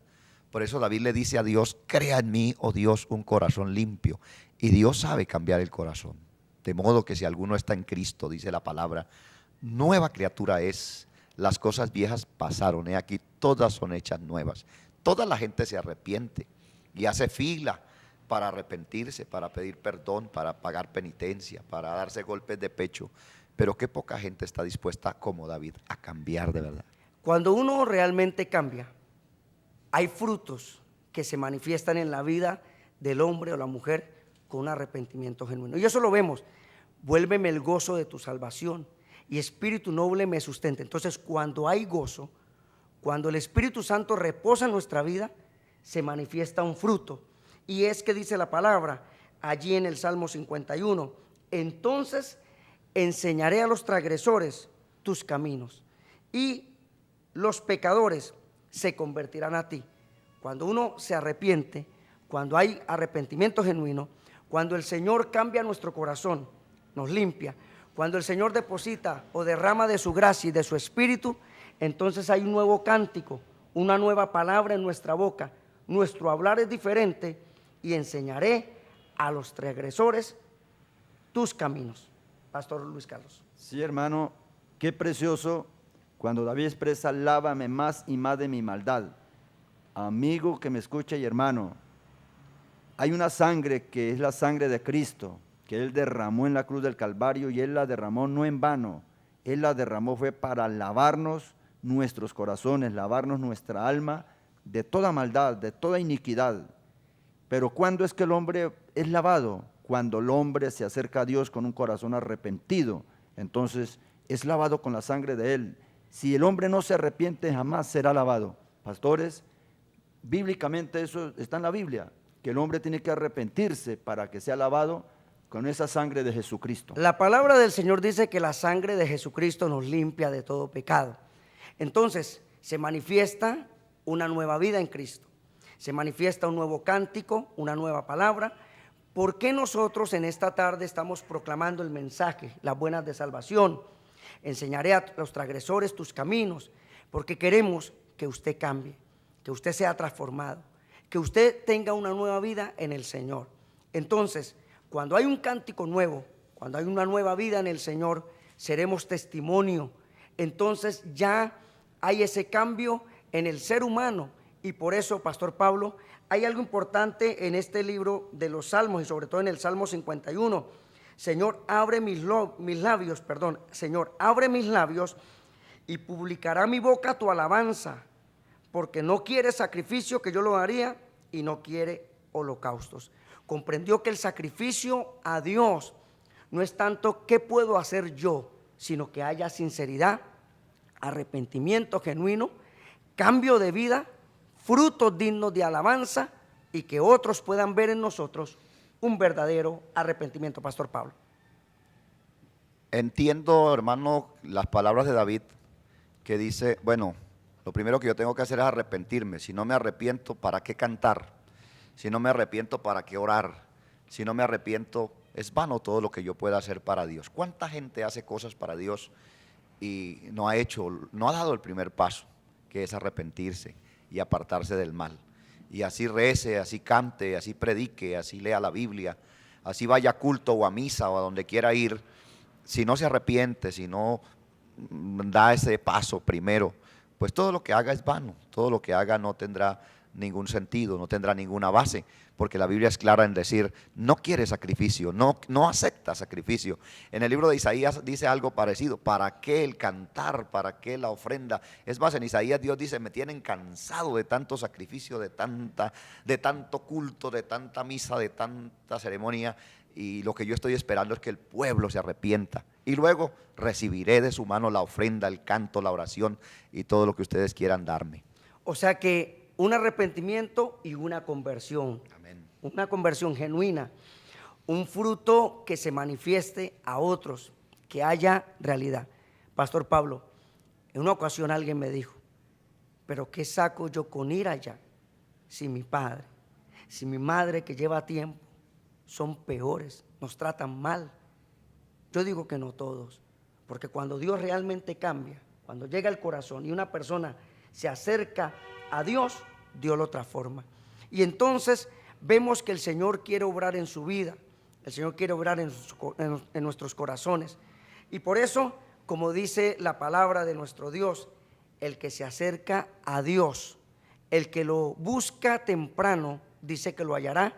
Por eso David le dice a Dios: crea en mí, oh Dios, un corazón limpio. Y Dios sabe cambiar el corazón. De modo que si alguno está en Cristo, dice la palabra, nueva criatura es. Las cosas viejas pasaron, he aquí todas son hechas nuevas. Toda la gente se arrepiente y hace fila para arrepentirse, para pedir perdón, para pagar penitencia, para darse golpes de pecho. Pero qué poca gente está dispuesta, como David, a cambiar de verdad. Cuando uno realmente cambia, hay frutos que se manifiestan en la vida del hombre o la mujer con un arrepentimiento genuino. Y eso lo vemos. Vuélveme el gozo de tu salvación, y espíritu noble me sustente. Entonces, cuando hay gozo, cuando el Espíritu Santo reposa en nuestra vida, se manifiesta un fruto. Y es que dice la palabra allí en el Salmo 51: entonces enseñaré a los transgresores tus caminos, y los pecadores se convertirán a ti. Cuando uno se arrepiente, cuando hay arrepentimiento genuino, cuando el Señor cambia nuestro corazón, nos limpia, cuando el Señor deposita o derrama de su gracia y de su espíritu, entonces hay un nuevo cántico, una nueva palabra en nuestra boca. Nuestro hablar es diferente, y enseñaré a los transgresores tus caminos. Pastor Luis Carlos. Sí, hermano, qué precioso cuando David expresa: lávame más y más de mi maldad. Amigo que me escucha y hermano, hay una sangre que es la sangre de Cristo, que Él derramó en la cruz del Calvario, y Él la derramó no en vano. Él la derramó fue para lavarnos nuestros corazones, lavarnos nuestra alma de toda maldad, de toda iniquidad. Pero ¿cuándo es que el hombre es lavado? Cuando el hombre se acerca a Dios con un corazón arrepentido, entonces es lavado con la sangre de Él. Si el hombre no se arrepiente, jamás será lavado. Pastores, bíblicamente eso está en la Biblia, que el hombre tiene que arrepentirse para que sea lavado con esa sangre de Jesucristo. La palabra del Señor dice que la sangre de Jesucristo nos limpia de todo pecado. Entonces se manifiesta una nueva vida en Cristo, se manifiesta un nuevo cántico, una nueva palabra. ¿Por qué nosotros en esta tarde estamos proclamando el mensaje, las buenas de salvación? Enseñaré a los transgresores tus caminos, porque queremos que usted cambie, que usted sea transformado, que usted tenga una nueva vida en el Señor. Entonces, cuando hay un cántico nuevo, cuando hay una nueva vida en el Señor, seremos testimonio. Entonces ya hay ese cambio en el ser humano, y por eso, Pastor Pablo, hay algo importante en este libro de los Salmos, y sobre todo en el Salmo 51. Señor, abre mis labios, Señor, abre mis labios, y publicará mi boca tu alabanza, porque no quiere sacrificio, que yo lo haría, y no quiere holocaustos. Comprendió que el sacrificio a Dios no es tanto qué puedo hacer yo, sino que haya sinceridad, arrepentimiento genuino, cambio de vida, frutos dignos de alabanza, y que otros puedan ver en nosotros un verdadero arrepentimiento. Pastor Pablo. Entiendo, hermano, las palabras de David, que dice: bueno, lo primero que yo tengo que hacer es arrepentirme. Si no me arrepiento, ¿para qué cantar? Si no me arrepiento, ¿para qué orar? Si no me arrepiento, es vano todo lo que yo pueda hacer para Dios. ¿Cuánta gente hace cosas para Dios y no ha dado el primer paso, que es arrepentirse y apartarse del mal? Y así rece, así cante, así predique, así lea la Biblia, así vaya a culto o a misa o a donde quiera ir, si no se arrepiente, si no da ese paso primero, pues todo lo que haga es vano, todo lo que haga no tendrá ningún sentido, no tendrá ninguna base, porque la Biblia es clara en decir, no quiere sacrificio, no acepta sacrificio. En el libro de Isaías dice algo parecido, ¿para qué el cantar? ¿Para qué la ofrenda? Es más, en Isaías Dios dice, me tienen cansado de tanto sacrificio, de tanto culto, de tanta misa, de tanta ceremonia, y lo que yo estoy esperando es que el pueblo se arrepienta. Y luego recibiré de su mano la ofrenda, el canto, la oración y todo lo que ustedes quieran darme. O sea que un arrepentimiento y una conversión. Amén. Una conversión genuina. Un fruto que se manifieste a otros, que haya realidad. Pastor Pablo, en una ocasión alguien me dijo, pero ¿qué saco yo con ir allá? Si mi padre, si mi madre que lleva tiempo, son peores, nos tratan mal. Yo digo que no todos, porque cuando Dios realmente cambia, cuando llega al corazón y una persona se acerca a Dios, Dios lo transforma. Y entonces vemos que el Señor quiere obrar en su vida, el Señor quiere obrar en nuestros corazones. Y por eso, como dice la palabra de nuestro Dios, el que se acerca a Dios, el que lo busca temprano, dice que lo hallará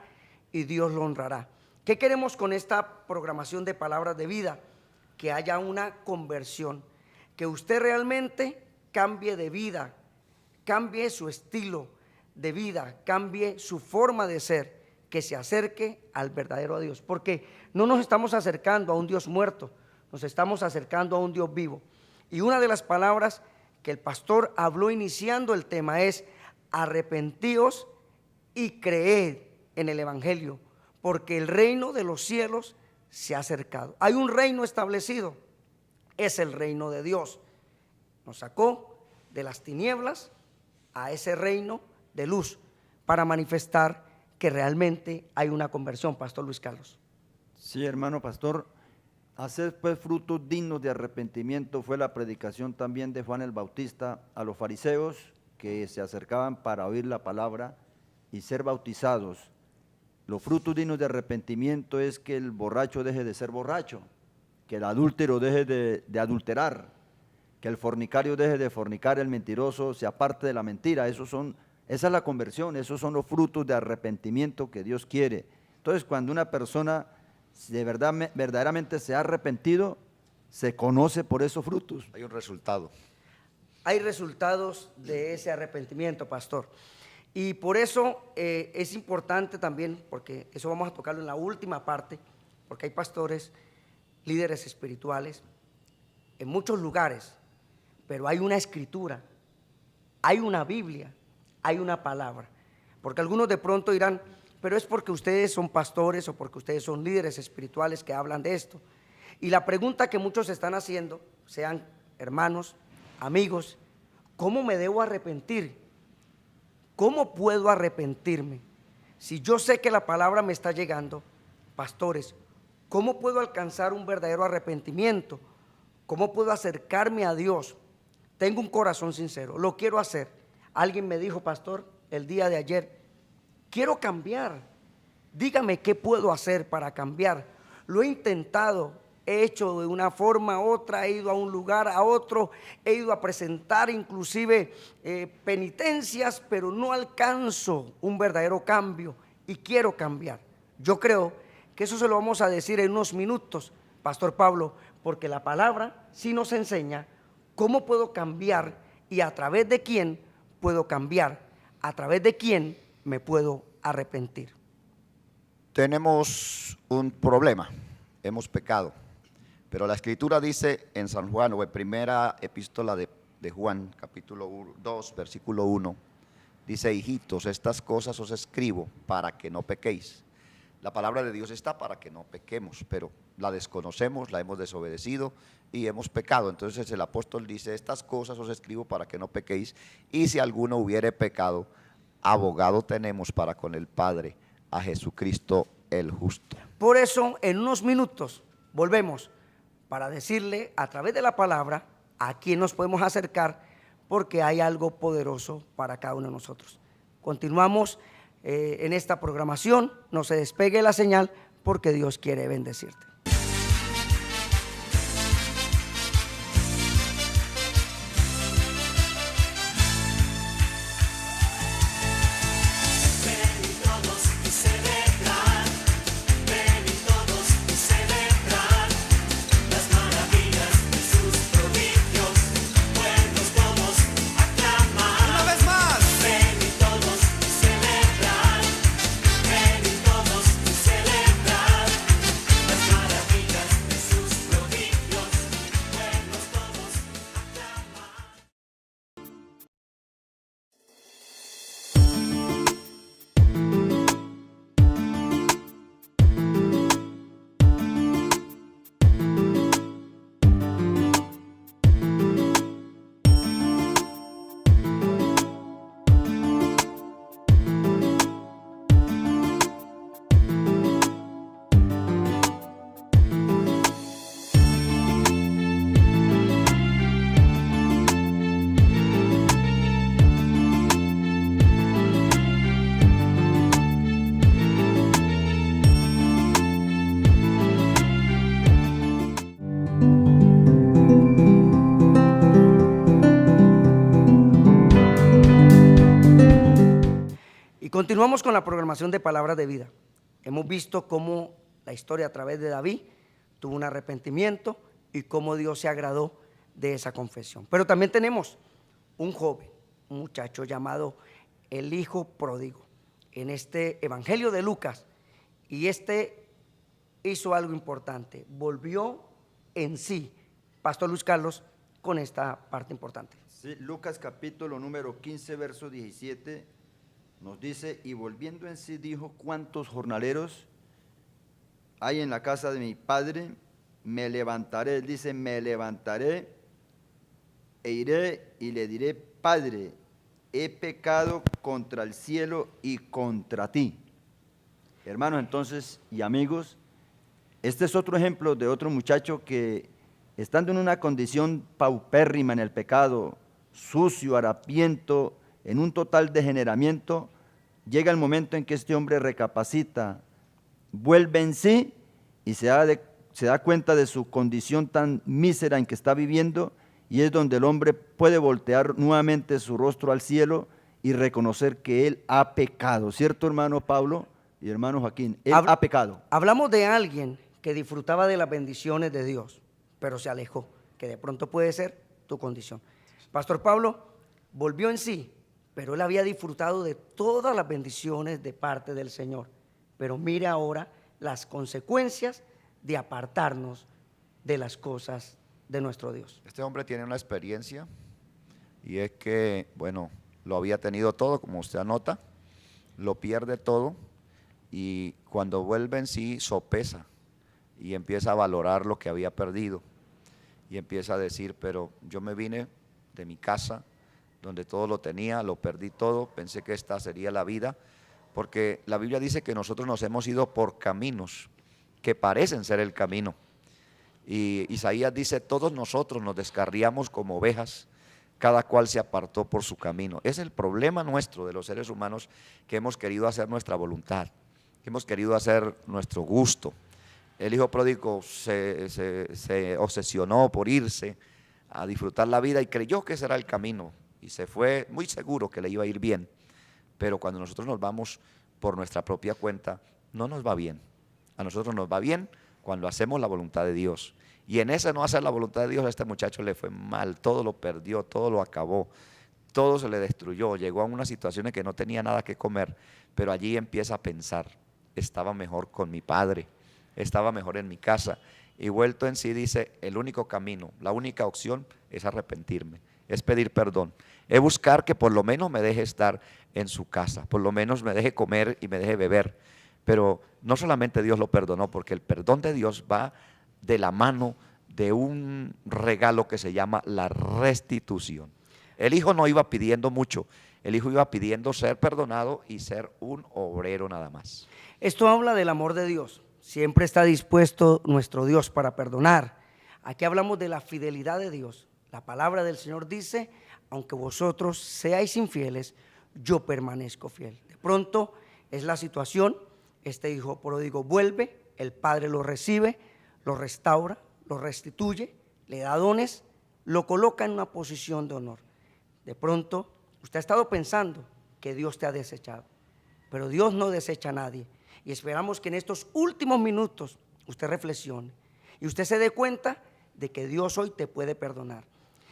y Dios lo honrará. ¿Qué queremos con esta programación de palabras de vida? Que haya una conversión, que usted realmente cambie de vida, cambie su estilo de vida, cambie su forma de ser, que se acerque al verdadero Dios, porque no nos estamos acercando a un Dios muerto, nos estamos acercando a un Dios vivo. Y una de las palabras que el pastor habló iniciando el tema es: arrepentíos y creed en el Evangelio, porque el reino de los cielos se ha acercado. Hay un reino establecido, es el reino de Dios. Nos sacó de las tinieblas a ese reino de luz para manifestar que realmente hay una conversión, Pastor Luis Carlos. Sí, hermano pastor, hacer pues frutos dignos de arrepentimiento fue la predicación también de Juan el Bautista a los fariseos que se acercaban para oír la palabra y ser bautizados. Los frutos dignos de arrepentimiento es que el borracho deje de ser borracho, que el adúltero deje de adulterar, que el fornicario deje de fornicar, el mentiroso se aparte de la mentira. Esa es la conversión, esos son los frutos de arrepentimiento que Dios quiere. Entonces, cuando una persona de verdad, verdaderamente se ha arrepentido, se conoce por esos frutos. Hay un resultado. Hay resultados de ese arrepentimiento, pastor. Y por eso es importante también, porque eso vamos a tocarlo en la última parte, porque hay pastores, líderes espirituales, en muchos lugares, pero hay una escritura, hay una Biblia, hay una palabra. Porque algunos de pronto dirán, pero es porque ustedes son pastores o porque ustedes son líderes espirituales que hablan de esto. Y la pregunta que muchos están haciendo, sean hermanos, amigos, ¿cómo me debo arrepentir? ¿Cómo puedo arrepentirme? Si yo sé que la palabra me está llegando, pastores, ¿cómo puedo alcanzar un verdadero arrepentimiento? ¿Cómo puedo acercarme a Dios? Tengo un corazón sincero, lo quiero hacer. Alguien me dijo, pastor, el día de ayer, quiero cambiar. Dígame qué puedo hacer para cambiar. Lo he intentado. He hecho de una forma u otra, he ido a un lugar, a otro, he ido a presentar inclusive penitencias, pero no alcanzo un verdadero cambio y quiero cambiar. Yo creo que eso se lo vamos a decir en unos minutos, Pastor Pablo, porque la palabra sí nos enseña cómo puedo cambiar y a través de quién puedo cambiar, a través de quién me puedo arrepentir. Tenemos un problema, hemos pecado. Pero la Escritura dice en San Juan, o en primera epístola de Juan, capítulo 2, versículo 1, dice: hijitos, estas cosas os escribo para que no pequéis. La palabra de Dios está para que no pequemos, pero la desconocemos, la hemos desobedecido y hemos pecado. Entonces el apóstol dice: estas cosas os escribo para que no pequéis, y si alguno hubiere pecado, abogado tenemos para con el Padre, a Jesucristo el justo. Por eso, en unos minutos, volvemos para decirle a través de la palabra a quién nos podemos acercar, porque hay algo poderoso para cada uno de nosotros. Continuamos en esta programación, no se despegue la señal, porque Dios quiere bendecirte. Y continuamos con la programación de Palabras de Vida. Hemos visto cómo la historia a través de David tuvo un arrepentimiento y cómo Dios se agradó de esa confesión. Pero también tenemos un joven, un muchacho llamado el hijo pródigo en este evangelio de Lucas, y hizo algo importante, volvió en sí. Pastor Luis Carlos, con esta parte importante. Sí, Lucas capítulo número 15, verso 17, nos dice: y volviendo en sí dijo, ¿cuántos jornaleros hay en la casa de mi padre? Me levantaré, él dice, me levantaré e iré y le diré, Padre, he pecado contra el cielo y contra ti. Hermanos, entonces, y amigos, este es otro ejemplo de otro muchacho que, estando en una condición paupérrima en el pecado, sucio, harapiento, en un total degeneramiento, llega el momento en que este hombre recapacita, vuelve en sí y se da cuenta de su condición tan mísera en que está viviendo, y es donde el hombre puede voltear nuevamente su rostro al cielo y reconocer que él ha pecado. ¿Cierto, hermano Pablo y hermano Joaquín? Él ha pecado. Hablamos de alguien que disfrutaba de las bendiciones de Dios, pero se alejó, que de pronto puede ser tu condición. Pastor Pablo volvió en sí, pero él había disfrutado de todas las bendiciones de parte del Señor. Pero mire ahora las consecuencias de apartarnos de las cosas de nuestro Dios. Este hombre tiene una experiencia, y es que, bueno, lo había tenido todo, como usted anota, lo pierde todo, y cuando vuelve en sí sopesa y empieza a valorar lo que había perdido, y empieza a decir, pero yo me vine de mi casa, donde todo lo tenía, lo perdí todo, pensé que esta sería la vida, porque la Biblia dice que nosotros nos hemos ido por caminos que parecen ser el camino. Y Isaías dice, todos nosotros nos descarriamos como ovejas, cada cual se apartó por su camino. Es el problema nuestro de los seres humanos, que hemos querido hacer nuestra voluntad, que hemos querido hacer nuestro gusto. El hijo pródigo se obsesionó por irse a disfrutar la vida y creyó que ese era el camino, y se fue muy seguro que le iba a ir bien. Pero cuando nosotros nos vamos por nuestra propia cuenta, no nos va bien. A nosotros nos va bien cuando hacemos la voluntad de Dios. Y en ese no hacer la voluntad de Dios, a este muchacho le fue mal, todo lo perdió, todo lo acabó, todo se le destruyó, llegó a unas situaciones que no tenía nada que comer, pero allí empieza a pensar, estaba mejor con mi padre, estaba mejor en mi casa, y vuelto en sí dice, el único camino, la única opción es arrepentirme, es pedir perdón, es buscar que por lo menos me deje estar en su casa, por lo menos me deje comer y me deje beber. Pero no solamente Dios lo perdonó, porque el perdón de Dios va de la mano de un regalo que se llama la restitución. El hijo no iba pidiendo mucho, el hijo iba pidiendo ser perdonado y ser un obrero nada más. Esto habla del amor de Dios. Siempre está dispuesto nuestro Dios para perdonar. Aquí hablamos de la fidelidad de Dios. La palabra del Señor dice, aunque vosotros seáis infieles, yo permanezco fiel. De pronto es la situación, este hijo pródigo vuelve, el padre lo recibe, lo restaura, lo restituye, le da dones, lo coloca en una posición de honor. De pronto usted ha estado pensando que Dios te ha desechado, pero Dios no desecha a nadie. Y esperamos que en estos últimos minutos usted reflexione y usted se dé cuenta de que Dios hoy te puede perdonar.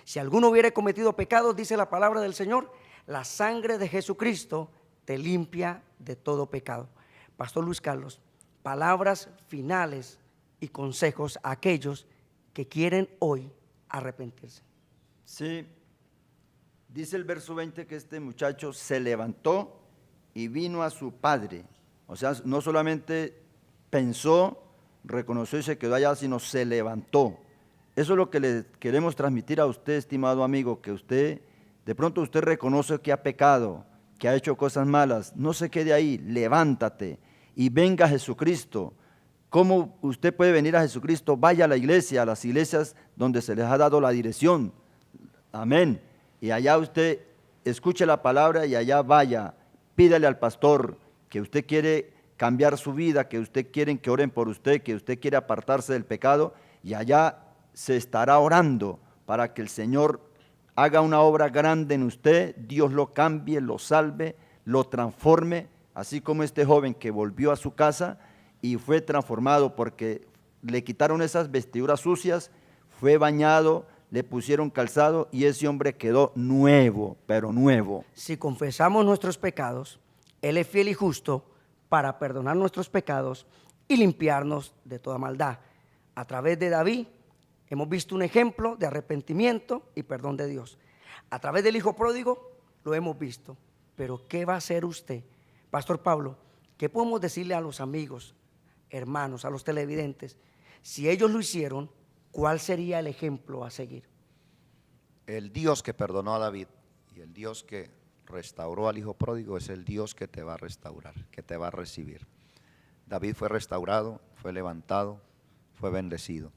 Si alguno hubiere cometido pecados, dice la palabra del Señor, la sangre de Jesucristo te limpia de todo pecado. Pastor Luis Carlos, palabras finales y consejos a aquellos que quieren hoy arrepentirse. Sí, dice el verso 20 que este muchacho se levantó y vino a su padre. O sea, no solamente pensó, reconoció y se quedó allá, sino se levantó. Eso es lo que le queremos transmitir a usted, estimado amigo, que usted, de pronto usted reconoce que ha pecado, que ha hecho cosas malas. No se quede ahí, levántate y venga a Jesucristo. ¿Cómo usted puede venir a Jesucristo? Vaya a la iglesia, a las iglesias donde se les ha dado la dirección. Amén. Y allá usted escuche la palabra y allá vaya, pídale al pastor que usted quiere cambiar su vida, que usted quiere que oren por usted, que usted quiere apartarse del pecado, y allá se estará orando para que el Señor haga una obra grande en usted, Dios lo cambie, lo salve, lo transforme, así como este joven que volvió a su casa y fue transformado porque le quitaron esas vestiduras sucias, fue bañado, le pusieron calzado y ese hombre quedó nuevo, pero nuevo. Si confesamos nuestros pecados, Él es fiel y justo para perdonar nuestros pecados y limpiarnos de toda maldad. A través de David hemos visto un ejemplo de arrepentimiento y perdón de Dios. A través del hijo pródigo lo hemos visto. Pero ¿qué va a hacer usted? Pastor Pablo, ¿qué podemos decirle a los amigos, hermanos, a los televidentes? Si ellos lo hicieron, ¿cuál sería el ejemplo a seguir? El Dios que perdonó a David y el Dios que restauró al hijo pródigo es el Dios que te va a restaurar, que te va a recibir. David fue restaurado, fue levantado, fue bendecido.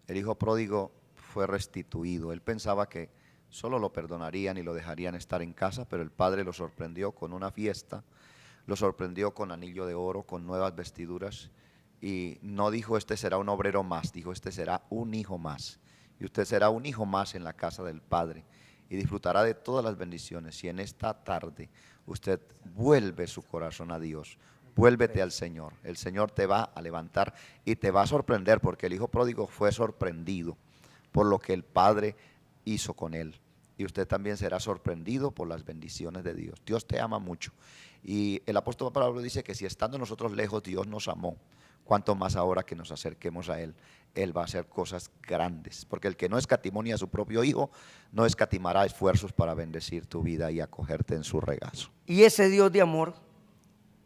El hijo pródigo fue restituido. Él pensaba que solo lo perdonarían y lo dejarían estar en casa, pero el padre lo sorprendió con una fiesta, lo sorprendió con anillo de oro, con nuevas vestiduras, y no dijo este será un obrero más, dijo este será un hijo más, y usted será un hijo más en la casa del Padre y disfrutará de todas las bendiciones. Si en esta tarde usted vuelve su corazón a Dios, vuélvete al Señor, el Señor te va a levantar y te va a sorprender, porque el hijo pródigo fue sorprendido por lo que el Padre hizo con él, y usted también será sorprendido por las bendiciones de Dios. Dios te ama mucho, y el apóstol Pablo dice que si estando nosotros lejos Dios nos amó, cuanto más ahora que nos acerquemos a Él, Él va a hacer cosas grandes, porque el que no escatimó ni a su propio hijo, no escatimará esfuerzos para bendecir tu vida y acogerte en su regazo. Y ese Dios de amor,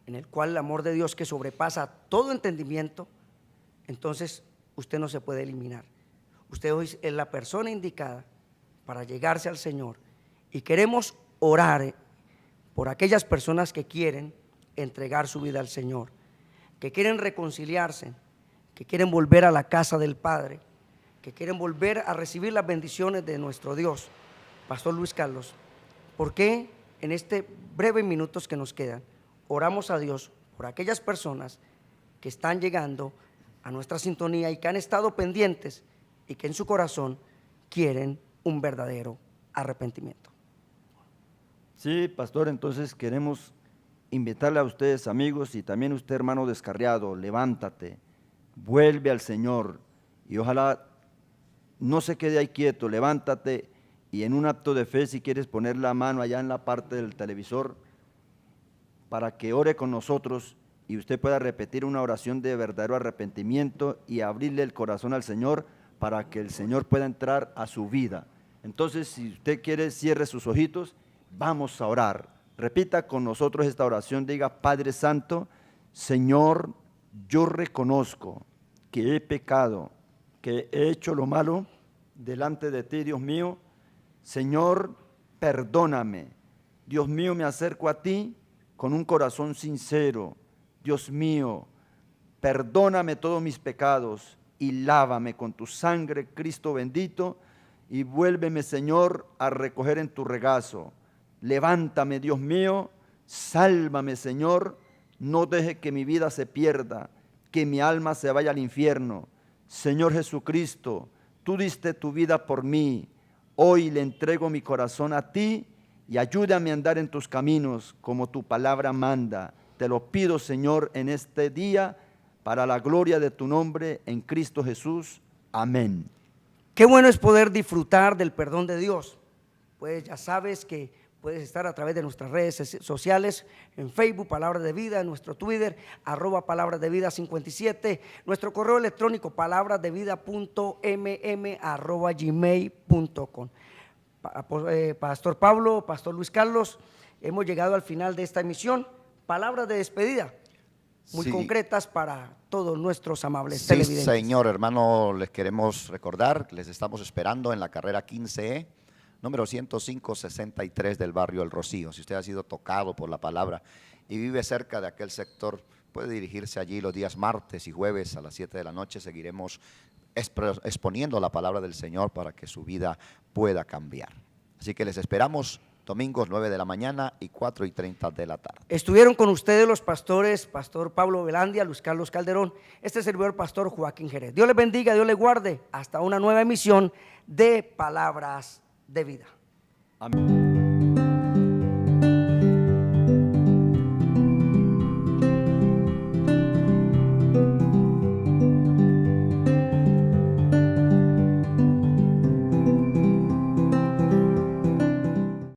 en el cual el amor de Dios que sobrepasa todo entendimiento, entonces usted no se puede eliminar. Usted hoy es la persona indicada para llegarse al Señor, y queremos orar por aquellas personas que quieren entregar su vida al Señor, que quieren reconciliarse, que quieren volver a la casa del Padre, que quieren volver a recibir las bendiciones de nuestro Dios. Pastor Luis Carlos, ¿por qué en este breve minutos que nos quedan oramos a Dios por aquellas personas que están llegando a nuestra sintonía y que han estado pendientes y que en su corazón quieren un verdadero arrepentimiento? Sí, pastor, entonces queremos invitarle a ustedes, amigos, y también usted, hermano descarriado, levántate, vuelve al Señor y ojalá no se quede ahí quieto, levántate y en un acto de fe, si quieres poner la mano allá en la parte del televisor para que ore con nosotros y usted pueda repetir una oración de verdadero arrepentimiento y abrirle el corazón al Señor para que el Señor pueda entrar a su vida. Entonces, si usted quiere, cierre sus ojitos, vamos a orar. Repita con nosotros esta oración, diga: Padre Santo, Señor, yo reconozco que he pecado, que he hecho lo malo delante de ti, Dios mío. Señor, perdóname Dios mío, me acerco a ti con un corazón sincero. Dios mío, perdóname todos mis pecados y lávame con tu sangre, Cristo bendito, y vuélveme, Señor, a recoger en tu regazo. Levántame, Dios mío, sálvame, Señor, no deje que mi vida se pierda, que mi alma se vaya al infierno. Señor Jesucristo, tú diste tu vida por mí, hoy le entrego mi corazón a ti y ayúdame a andar en tus caminos como tu palabra manda. Te lo pido, Señor, en este día, para la gloria de tu nombre, en Cristo Jesús. Amén. Qué bueno es poder disfrutar del perdón de Dios. Pues ya sabes que puedes estar a través de nuestras redes sociales, en Facebook, Palabra de Vida, en nuestro Twitter, @Palabras de Vida 57, nuestro correo electrónico, palabrasdevida.mm@gmail.com. Pastor Pablo, Pastor Luis Carlos, hemos llegado al final de esta emisión. Palabras de despedida, muy Sí. concretas para todos nuestros amables Sí, televidentes. señor, hermano, les queremos recordar, les estamos esperando en la carrera 15E, número 105-63 del barrio El Rocío. Si usted ha sido tocado por la palabra y vive cerca de aquel sector, puede dirigirse allí los días martes y jueves a las 7 de la noche. Seguiremos exponiendo la palabra del Señor para que su vida pueda cambiar. Así que les esperamos domingos 9 de la mañana y 4:30 de la tarde. Estuvieron con ustedes los pastores, Pastor Pablo Velandia, Luis Carlos Calderón, este servidor Pastor Joaquín Jerez. Dios les bendiga, Dios les guarde. Hasta una nueva emisión de Palabras de Vida. Amén.